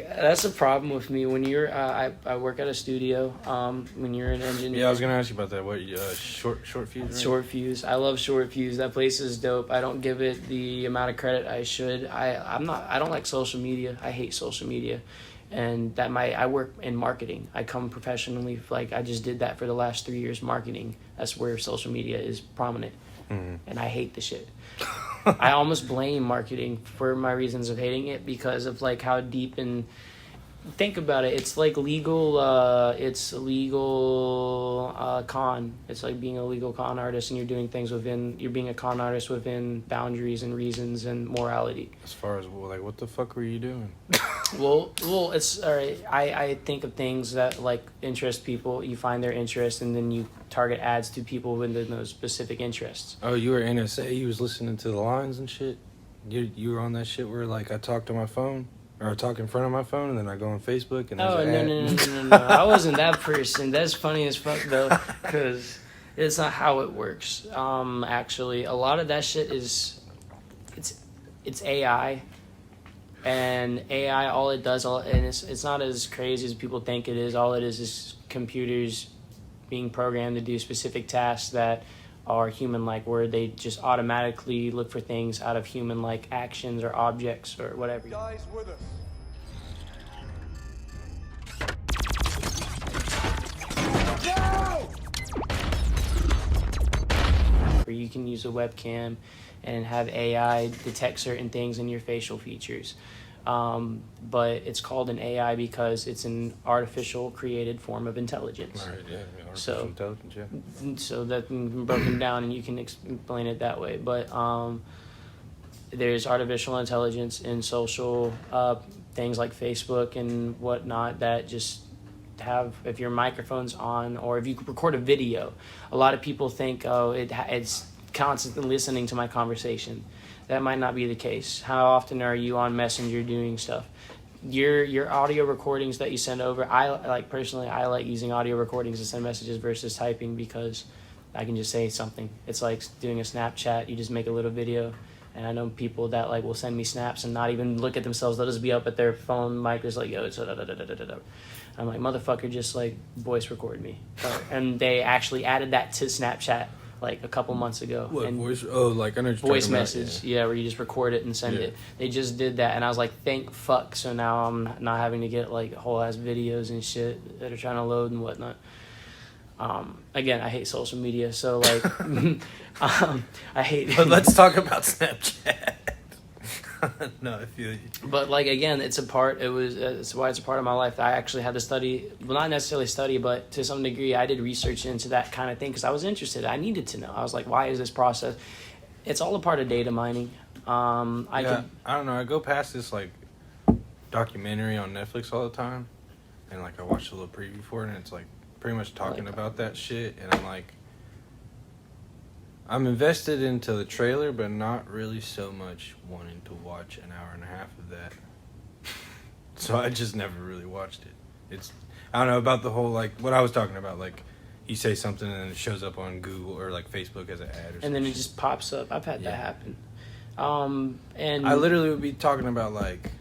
That's the problem with me when you're. I work at a studio. When you're an engineer. Yeah, I was gonna ask you about that. What short fuse? Right? Short fuse. I love short fuse. That place is dope. I don't give it the amount of credit I should. I'm not. I don't like social media. I hate social media, and I work in marketing. I come professionally. Like I just did that for the last 3 years. Marketing. That's where social media is prominent, and I hate the shit. I almost blame marketing for my reasons of hating it because of like how deep and think about it. It's like legal. It's a legal con. It's like being a legal con artist, and you're doing things within. You're being a con artist within boundaries and reasons and morality. As far as like, what the fuck were you doing? Well, it's all right. I think of things that like interest people. You find their interest, and then you target ads to people within those specific interests. Oh, you were NSA. You was listening to the lines and shit. You were on that shit where like I talk to my phone. Or I talk in front of my phone, and then I go on Facebook, and there's an ad. No. I wasn't that person. That's funny as fuck, though, because it's not how it works. Actually, a lot of that shit is, it's AI, and AI, all it does, and it's not as crazy as people think it is. All it is computers being programmed to do specific tasks that are human-like, where they just automatically look for things out of human-like actions or objects or whatever. Guys with us. Where you can use a webcam and have AI detect certain things in your facial features. But it's called an AI because it's an artificial created form of intelligence. Right, yeah, artificial intelligence, yeah. So that's broken down and you can explain it that way. But there's artificial intelligence in social things like Facebook and whatnot that just have, if your microphone's on or if you record a video, a lot of people think, oh, it's constantly listening to my conversation. That might not be the case. How often are you on Messenger doing stuff? Your audio recordings that you send over, I like using audio recordings to send messages versus typing because I can just say something. It's like doing a Snapchat. You just make a little video, and I know people that like will send me snaps and not even look at themselves. They'll just be up at their phone mic. It's like, yo, it's da-da-da-da-da-da. I'm like, motherfucker, just like voice record me. And they actually added that to Snapchat like a couple months ago. What, and voice? Oh, like I know what you're voice talking message, about, yeah, where you just record it and send it. They just did that, and I was like, thank fuck. So now I'm not having to get like whole ass videos and shit that are trying to load and whatnot. Again, I hate social media, so like, I hate. But let's talk about Snapchat. No, I feel you. But like again, it's why it's a part of my life. I actually had to study, well, not necessarily study, but to some degree, I did research into that kind of thing because I was interested. I needed to know. I was like, why is this process? It's all a part of data mining. I don't know. I go past this like documentary on Netflix all the time, and like I watched a little preview for it, and it's like pretty much talking about that shit, and I'm like, I'm invested into the trailer, but not really so much wanting to watch an hour and a half of that. So I just never really watched it. I don't know about the whole, like, what I was talking about, like, you say something and then it shows up on Google or, like, Facebook as an ad or something. And then it just pops up. I've had that happen. And I literally would be talking about, like,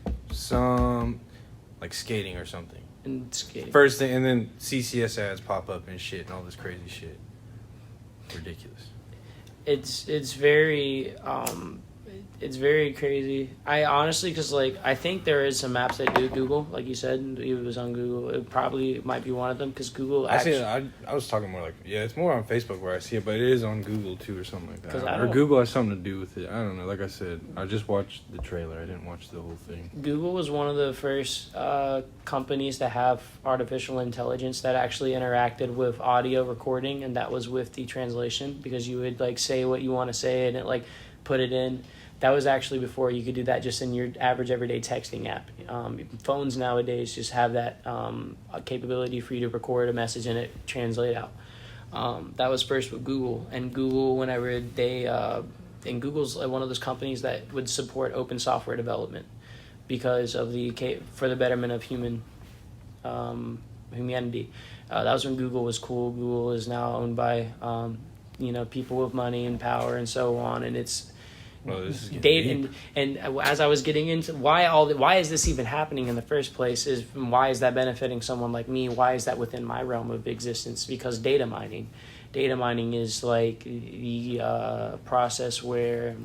skating or something. And skating. First thing, and then CCS ads pop up and shit and all this crazy shit. Ridiculous. It's very crazy. I honestly, because like I think there is some apps that do Google, like you said, it was on Google. It probably might be one of them because Google. I was talking more like it's more on Facebook where I see it, but it is on Google too or something like that. Or Google has something to do with it. I don't know. Like I said, I just watched the trailer. I didn't watch the whole thing. Google was one of the first companies to have artificial intelligence that actually interacted with audio recording, and that was with the translation because you would like say what you want to say and it like put it in. That was actually before you could do that just in your average everyday texting app. Phones nowadays just have that capability for you to record a message and it translate out. That was first with Google. And Google, whenever and Google's one of those companies that would support open software development because of for the betterment of humanity. That was when Google was cool. Google is now owned by people with money and power and so on, and Well, this is getting data deep. and as I was getting into why is this even happening in the first place, is why is that benefiting someone like me? Why is that within my realm of existence? Because data mining is like the process where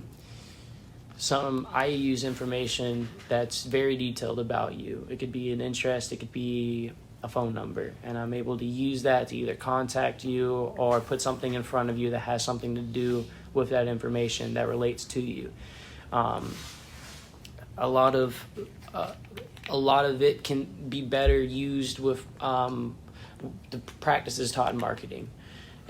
I use information that's very detailed about you. It could be an interest, it could be a phone number, and I'm able to use that to either contact you or put something in front of you that has something to do with that information that relates to you. A lot of it can be better used with the practices taught in marketing.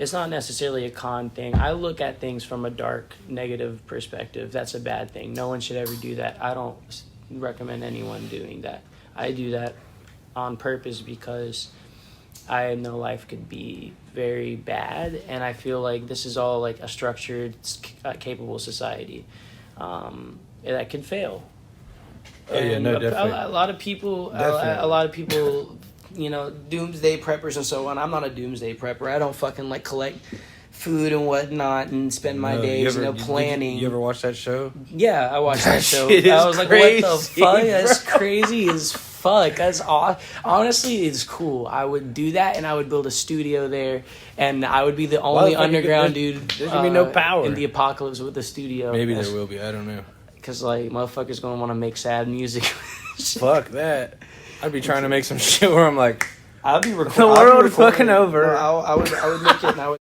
It's not necessarily a con thing. I look at things from a dark, negative perspective. That's a bad thing. No one should ever do that. I don't recommend anyone doing that. I do that on purpose because I know life could be very bad, and I feel like this is all like a structured, capable society that could fail. Oh yeah, no, definitely. A lot of people, doomsday preppers and so on. I'm not a doomsday prepper. I don't fucking like collect food and whatnot and spend my days, planning. You ever watch that show? Yeah, I watched that show. I was like, crazy, what the fuck? bro. That's crazy as fuck. That's honestly, it's cool. I would do that, and I would build a studio there, and I would be the only underground dude. There's gonna be no power in the apocalypse with the studio. Maybe there will be. I don't know. Because like motherfuckers gonna want to make sad music. Fuck that. I'd be trying to make some shit where I'm like, I'd be the world is fucking over. No, I would make it, and I would